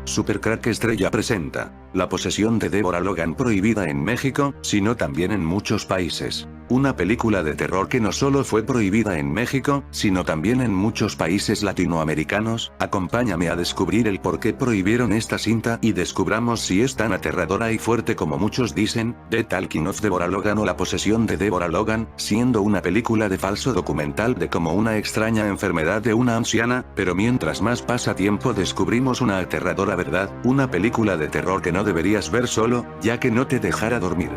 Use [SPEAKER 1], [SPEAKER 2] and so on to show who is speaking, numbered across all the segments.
[SPEAKER 1] Super Crack Estrella presenta la posesión de Deborah Logan, prohibida en México, sino también en muchos países. Una película de terror que no solo fue prohibida en México, sino también en muchos países latinoamericanos. Acompáñame a descubrir el por qué prohibieron esta cinta y descubramos si es tan aterradora y fuerte como muchos dicen. The Talking of Deborah Logan o La posesión de Deborah Logan, siendo una película de falso documental de como una extraña enfermedad de una anciana, pero mientras más pasa tiempo descubrimos una aterradora verdad, una película de terror que no deberías ver solo, ya que no te dejará dormir.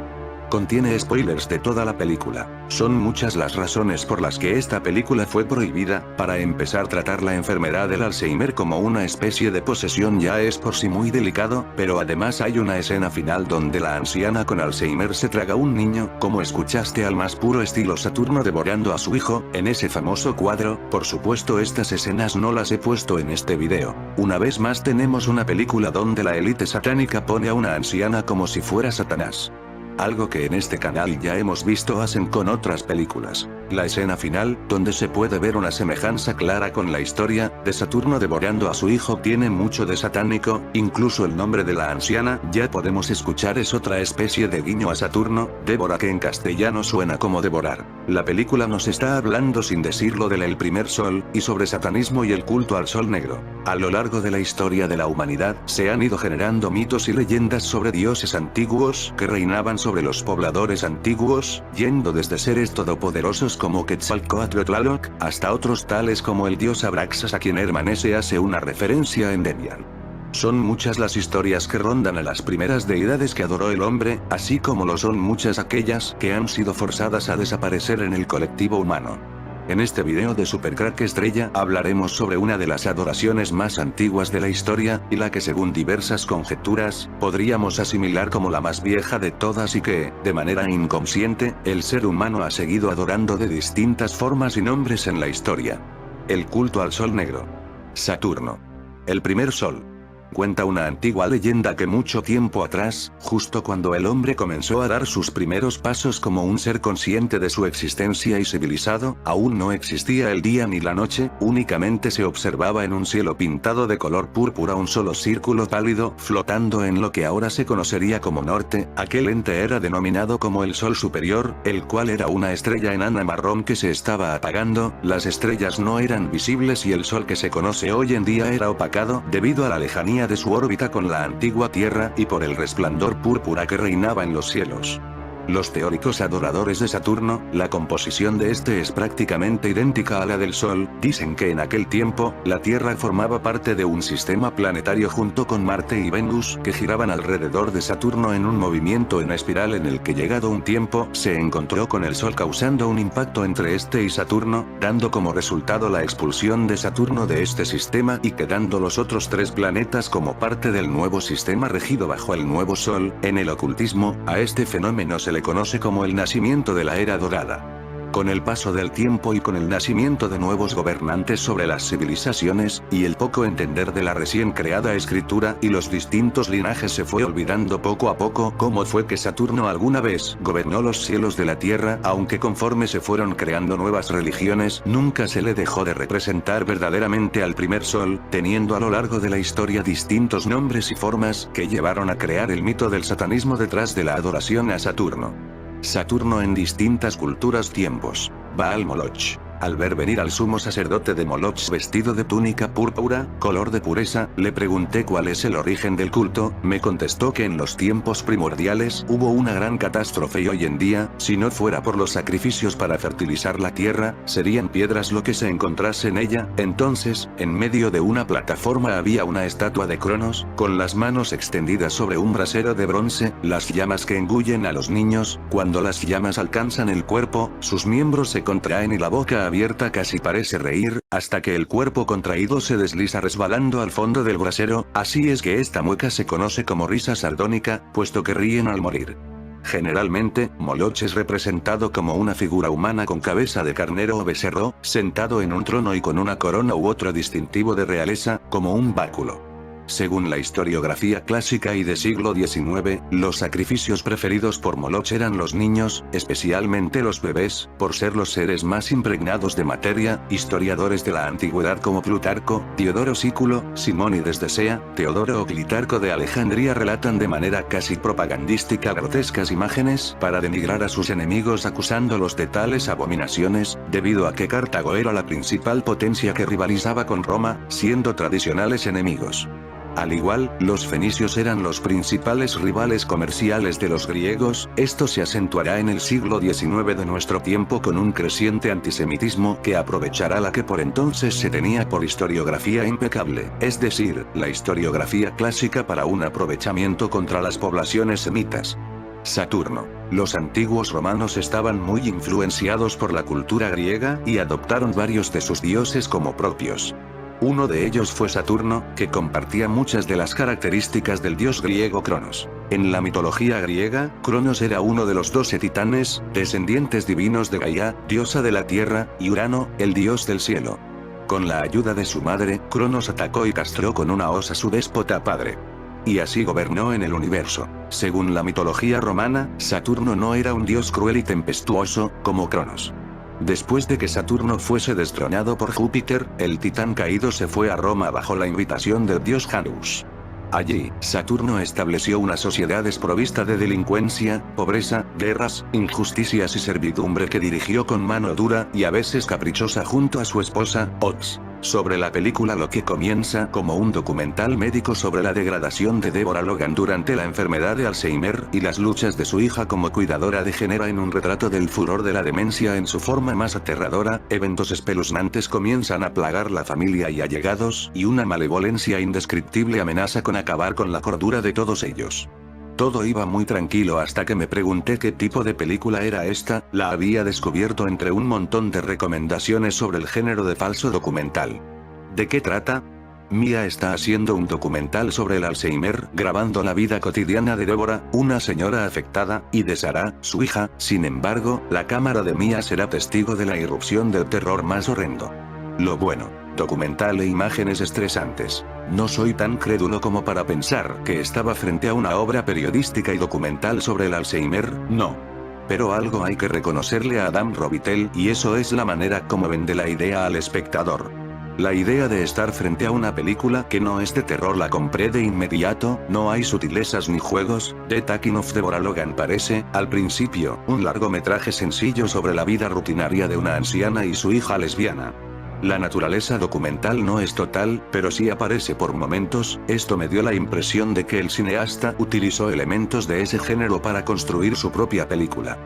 [SPEAKER 1] Contiene spoilers de toda la película. Son muchas las razones por las que esta película fue prohibida. Para empezar, tratar la enfermedad del Alzheimer como una especie de posesión ya es por sí muy delicado, pero además hay una escena final donde la anciana con Alzheimer se traga un niño, como escuchaste, al más puro estilo Saturno devorando a su hijo, en ese famoso cuadro. Por supuesto, estas escenas no las he puesto en este video. Una vez más tenemos una película donde la élite satánica pone a una anciana como si fuera Satanás. Algo que en este canal ya hemos visto hacen con otras películas. La escena final, donde se puede ver una semejanza clara con la historia de Saturno devorando a su hijo, tiene mucho de satánico. Incluso el nombre de la anciana, ya podemos escuchar, es otra especie de guiño a Saturno, Débora, que en castellano suena como devorar. La película nos está hablando sin decirlo del primer sol, y sobre satanismo y el culto al sol negro. A lo largo de la historia de la humanidad, se han ido generando mitos y leyendas sobre dioses antiguos que reinaban sobre los pobladores antiguos, yendo desde seres todopoderosos como Quetzalcóatl o Tlaloc, hasta otros tales como el dios Abraxas, a quien Hermann se hace una referencia en Debian. Son muchas las historias que rondan a las primeras deidades que adoró el hombre, así como lo son muchas aquellas que han sido forzadas a desaparecer en el colectivo humano. En este video de Super Crack Estrella hablaremos sobre una de las adoraciones más antiguas de la historia, y la que según diversas conjeturas, podríamos asimilar como la más vieja de todas y que, de manera inconsciente, el ser humano ha seguido adorando de distintas formas y nombres en la historia. El culto al sol negro. Saturno. El primer sol. Cuenta una antigua leyenda que mucho tiempo atrás, justo cuando el hombre comenzó a dar sus primeros pasos como un ser consciente de su existencia y civilizado, aún no existía el día ni la noche, únicamente se observaba en un cielo pintado de color púrpura un solo círculo pálido flotando en lo que ahora se conocería como norte. Aquel ente era denominado como el Sol Superior, el cual era una estrella enana marrón que se estaba apagando. Las estrellas no eran visibles y el sol que se conoce hoy en día era opacado debido a la lejanía de su órbita con la antigua Tierra y por el resplandor púrpura que reinaba en los cielos. Los teóricos adoradores de Saturno, la composición de este es prácticamente idéntica a la del Sol. Dicen que en aquel tiempo, la Tierra formaba parte de un sistema planetario junto con Marte y Venus, que giraban alrededor de Saturno en un movimiento en espiral, en el que llegado un tiempo, se encontró con el Sol causando un impacto entre este y Saturno, dando como resultado la expulsión de Saturno de este sistema y quedando los otros tres planetas como parte del nuevo sistema regido bajo el nuevo Sol. En el ocultismo, a este fenómeno se le conoce como el nacimiento de la Era Dorada. Con el paso del tiempo y con el nacimiento de nuevos gobernantes sobre las civilizaciones, y el poco entender de la recién creada escritura y los distintos linajes, se fue olvidando poco a poco cómo fue que Saturno alguna vez gobernó los cielos de la Tierra, aunque conforme se fueron creando nuevas religiones, nunca se le dejó de representar verdaderamente al primer sol, teniendo a lo largo de la historia distintos nombres y formas que llevaron a crear el mito del satanismo detrás de la adoración a Saturno. Saturno en distintas culturas, tiempos. Baal Moloch. Al ver venir al sumo sacerdote de Moloch vestido de túnica púrpura, color de pureza, le pregunté cuál es el origen del culto. Me contestó que en los tiempos primordiales hubo una gran catástrofe y hoy en día, si no fuera por los sacrificios para fertilizar la tierra, serían piedras lo que se encontrase en ella. Entonces, en medio de una plataforma había una estatua de Cronos, con las manos extendidas sobre un brasero de bronce, las llamas que engullen a los niños. Cuando las llamas alcanzan el cuerpo, sus miembros se contraen y la boca abierta casi parece reír, hasta que el cuerpo contraído se desliza resbalando al fondo del brasero. Así es que esta mueca se conoce como risa sardónica, puesto que ríen al morir. Generalmente, Moloch es representado como una figura humana con cabeza de carnero o becerro, sentado en un trono y con una corona u otro distintivo de realeza, como un báculo. Según la historiografía clásica y de siglo XIX, los sacrificios preferidos por Moloch eran los niños, especialmente los bebés, por ser los seres más impregnados de materia. Historiadores de la antigüedad como Plutarco, Diodoro Sículo, Simónides de Sea, Teodoro o Clitarco de Alejandría relatan de manera casi propagandística grotescas imágenes para denigrar a sus enemigos acusándolos de tales abominaciones, debido a que Cartago era la principal potencia que rivalizaba con Roma, siendo tradicionales enemigos. Al igual, los fenicios eran los principales rivales comerciales de los griegos. Esto se acentuará en el siglo XIX de nuestro tiempo con un creciente antisemitismo que aprovechará la que por entonces se tenía por historiografía impecable, es decir, la historiografía clásica para un aprovechamiento contra las poblaciones semitas. Saturno. Los antiguos romanos estaban muy influenciados por la cultura griega y adoptaron varios de sus dioses como propios. Uno de ellos fue Saturno, que compartía muchas de las características del dios griego Cronos. En la mitología griega, Cronos era uno de los 12 titanes, descendientes divinos de Gaia, diosa de la tierra, y Urano, el dios del cielo. Con la ayuda de su madre, Cronos atacó y castró con una hoz a su déspota padre. Y así gobernó en el universo. Según la mitología romana, Saturno no era un dios cruel y tempestuoso, como Cronos. Después de que Saturno fuese destronado por Júpiter, el titán caído se fue a Roma bajo la invitación del dios Janus. Allí, Saturno estableció una sociedad desprovista de delincuencia, pobreza, guerras, injusticias y servidumbre que dirigió con mano dura y a veces caprichosa junto a su esposa, Ops. Sobre la película lo que comienza como un documental médico sobre la degradación de Deborah Logan durante la enfermedad de Alzheimer y las luchas de su hija como cuidadora degenera en un retrato del furor de la demencia en su forma más aterradora. Eventos espeluznantes comienzan a plagar la familia y allegados, y una malevolencia indescriptible amenaza con acabar con la cordura de todos ellos. Todo iba muy tranquilo hasta que me pregunté qué tipo de película era esta. La había descubierto entre un montón de recomendaciones sobre el género de falso documental. ¿De qué trata? Mia está haciendo un documental sobre el Alzheimer, grabando la vida cotidiana de Deborah, una señora afectada, y de Sarah, su hija. Sin embargo, la cámara de Mia será testigo de la irrupción del terror más horrendo. Lo bueno, documental e imágenes estresantes. No soy tan crédulo como para pensar que estaba frente a una obra periodística y documental sobre el Alzheimer, no. Pero algo hay que reconocerle a Adam Robitel, y eso es la manera como vende la idea al espectador. La idea de estar frente a una película que no es de terror la compré de inmediato, no hay sutilezas ni juegos. The Taking of Deborah Logan parece, al principio, un largometraje sencillo sobre la vida rutinaria de una anciana y su hija lesbiana. La naturaleza documental no es total, pero sí aparece por momentos. Esto me dio la impresión de que el cineasta utilizó elementos de ese género para construir su propia película.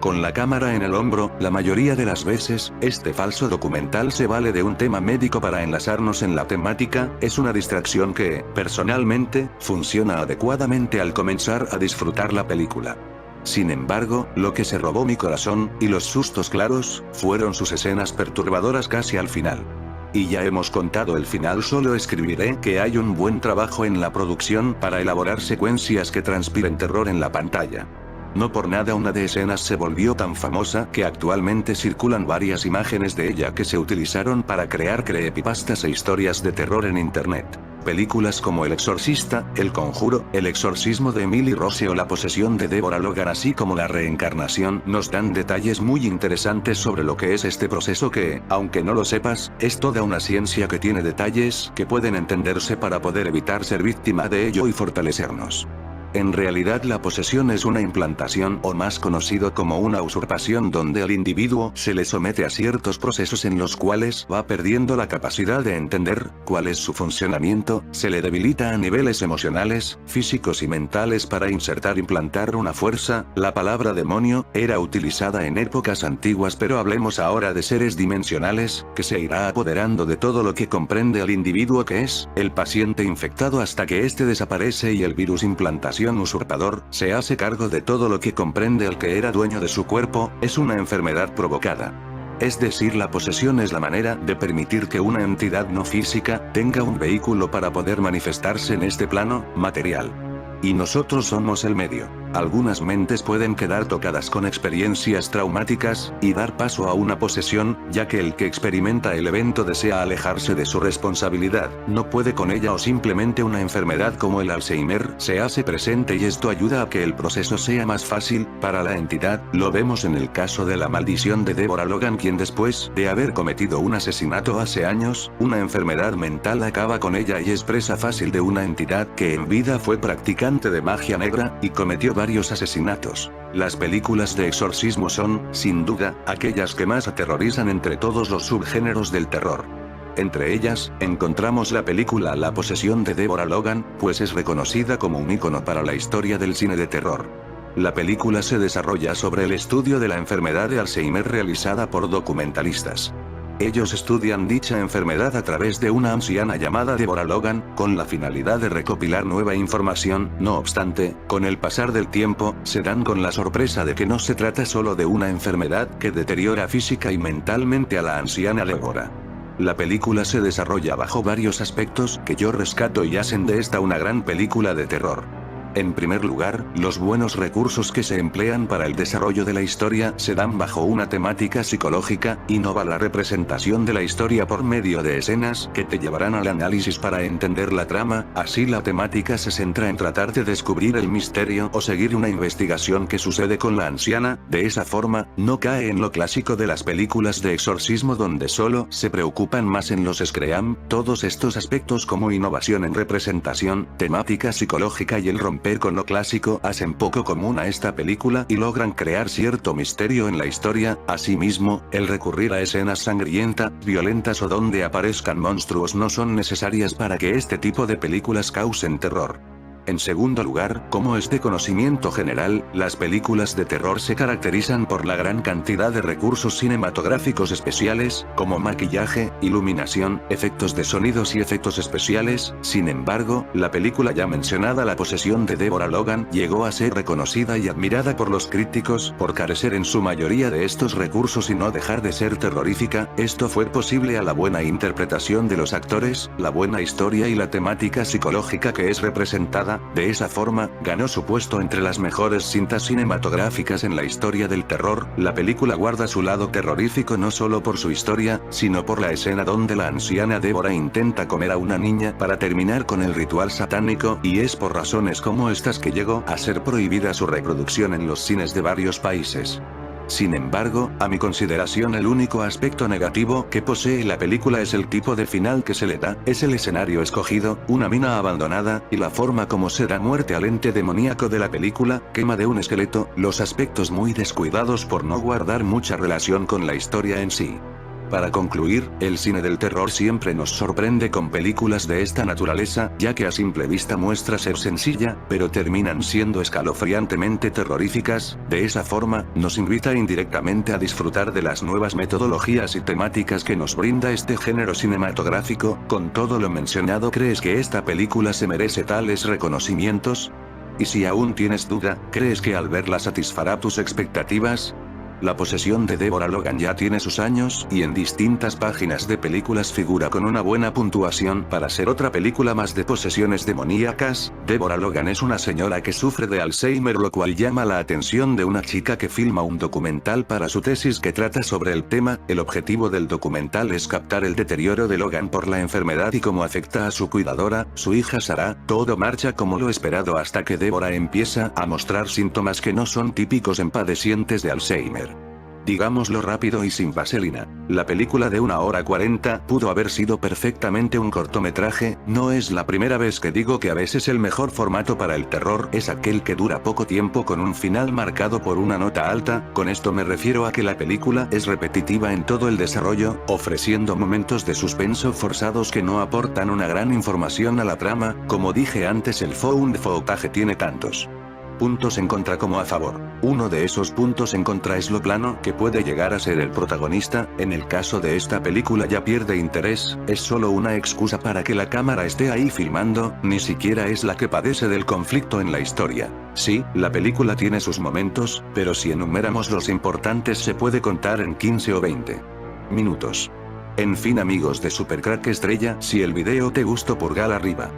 [SPEAKER 1] Con la cámara en el hombro, la mayoría de las veces, este falso documental se vale de un tema médico para enlazarnos en la temática. Es una distracción que, personalmente, funciona adecuadamente al comenzar a disfrutar la película. Sin embargo, lo que se robó mi corazón, y los sustos claros, fueron sus escenas perturbadoras casi al final. Y ya hemos contado el final, solo escribiré que hay un buen trabajo en la producción para elaborar secuencias que transpiren terror en la pantalla. No por nada una de escenas se volvió tan famosa que actualmente circulan varias imágenes de ella que se utilizaron para crear creepypastas e historias de terror en internet. Películas como El Exorcista, El Conjuro, El exorcismo de Emily Rose o La posesión de Deborah Logan, así como La reencarnación, nos dan detalles muy interesantes sobre lo que es este proceso que, aunque no lo sepas, es toda una ciencia que tiene detalles que pueden entenderse para poder evitar ser víctima de ello y fortalecernos. En realidad la posesión es una implantación, o más conocido como una usurpación, donde al individuo se le somete a ciertos procesos en los cuales va perdiendo la capacidad de entender cuál es su funcionamiento, se le debilita a niveles emocionales, físicos y mentales para implantar una fuerza. La palabra demonio era utilizada en épocas antiguas, pero hablemos ahora de seres dimensionales, que se irá apoderando de todo lo que comprende al individuo que es el paciente infectado hasta que éste desaparece y el virus implantación usurpador se hace cargo de todo lo que comprende al que era dueño de su cuerpo. Es una enfermedad provocada. Es decir, la posesión es la manera de permitir que una entidad no física tenga un vehículo para poder manifestarse en este plano material. Y nosotros somos el medio. Algunas mentes pueden quedar tocadas con experiencias traumáticas, y dar paso a una posesión, ya que el que experimenta el evento desea alejarse de su responsabilidad, no puede con ella o simplemente una enfermedad como el Alzheimer se hace presente y esto ayuda a que el proceso sea más fácil, para la entidad. Lo vemos en el caso de la maldición de Deborah Logan, quien después de haber cometido un asesinato hace años, una enfermedad mental acaba con ella y es presa fácil de una entidad que en vida fue practicante de magia negra, y cometió varios asesinatos. Las películas de exorcismo son, sin duda, aquellas que más aterrorizan entre todos los subgéneros del terror. Entre ellas, encontramos la película La posesión de Deborah Logan, pues es reconocida como un ícono para la historia del cine de terror. La película se desarrolla sobre el estudio de la enfermedad de Alzheimer realizada por documentalistas. Ellos estudian dicha enfermedad a través de una anciana llamada Deborah Logan, con la finalidad de recopilar nueva información. No obstante, con el pasar del tiempo, se dan con la sorpresa de que no se trata solo de una enfermedad que deteriora física y mentalmente a la anciana Deborah. La película se desarrolla bajo varios aspectos que yo rescato y hacen de esta una gran película de terror. En primer lugar, los buenos recursos que se emplean para el desarrollo de la historia se dan bajo una temática psicológica, innova la representación de la historia por medio de escenas que te llevarán al análisis para entender la trama. Así la temática se centra en tratar de descubrir el misterio o seguir una investigación que sucede con la anciana. De esa forma, no cae en lo clásico de las películas de exorcismo donde solo se preocupan más en los scream. Todos estos aspectos como innovación en representación, temática psicológica y el romper con lo clásico hacen poco común a esta película y logran crear cierto misterio en la historia. Asimismo, el recurrir a escenas sangrientas, violentas o donde aparezcan monstruos no son necesarias para que este tipo de películas causen terror. En segundo lugar, como es de conocimiento general, las películas de terror se caracterizan por la gran cantidad de recursos cinematográficos especiales, como maquillaje, iluminación, efectos de sonidos y efectos especiales. Sin embargo, la película ya mencionada La posesión de Deborah Logan llegó a ser reconocida y admirada por los críticos por carecer en su mayoría de estos recursos y no dejar de ser terrorífica. Esto fue posible a la buena interpretación de los actores, la buena historia y la temática psicológica que es representada. De esa forma, ganó su puesto entre las mejores cintas cinematográficas en la historia del terror. La película guarda su lado terrorífico no solo por su historia, sino por la escena donde la anciana Deborah intenta comer a una niña para terminar con el ritual satánico, y es por razones como estas que llegó a ser prohibida su reproducción en los cines de varios países. Sin embargo, a mi consideración el único aspecto negativo que posee la película es el tipo de final que se le da, es el escenario escogido, una mina abandonada, y la forma como se da muerte al ente demoníaco de la película, quema de un esqueleto, los aspectos muy descuidados por no guardar mucha relación con la historia en sí. Para concluir, el cine del terror siempre nos sorprende con películas de esta naturaleza, ya que a simple vista muestra ser sencilla, pero terminan siendo escalofriantemente terroríficas. De esa forma, nos invita indirectamente a disfrutar de las nuevas metodologías y temáticas que nos brinda este género cinematográfico. Con todo lo mencionado, ¿crees que esta película se merece tales reconocimientos? Y si aún tienes duda, ¿crees que al verla satisfará tus expectativas? La posesión de Deborah Logan ya tiene sus años, y en distintas páginas de películas figura con una buena puntuación para ser otra película más de posesiones demoníacas. Deborah Logan es una señora que sufre de Alzheimer, lo cual llama la atención de una chica que filma un documental para su tesis que trata sobre el tema. El objetivo del documental es captar el deterioro de Logan por la enfermedad y cómo afecta a su cuidadora, su hija Sarah. Todo marcha como lo esperado hasta que Deborah empieza a mostrar síntomas que no son típicos en padecientes de Alzheimer. Digámoslo rápido y sin vaselina, la película de 1 hora 40 pudo haber sido perfectamente un cortometraje. No es la primera vez que digo que a veces el mejor formato para el terror es aquel que dura poco tiempo con un final marcado por una nota alta. Con esto me refiero a que la película es repetitiva en todo el desarrollo, ofreciendo momentos de suspenso forzados que no aportan una gran información a la trama. Como dije antes, el found footage tiene tantos puntos en contra como a favor. Uno de esos puntos en contra es lo plano que puede llegar a ser el protagonista. En el caso de esta película ya pierde interés, es solo una excusa para que la cámara esté ahí filmando, ni siquiera es la que padece del conflicto en la historia. Sí, la película tiene sus momentos, pero si enumeramos los importantes se puede contar en 15 o 20 minutos. En fin, amigos de Supercrack Estrella, si el video te gustó, pulgar arriba.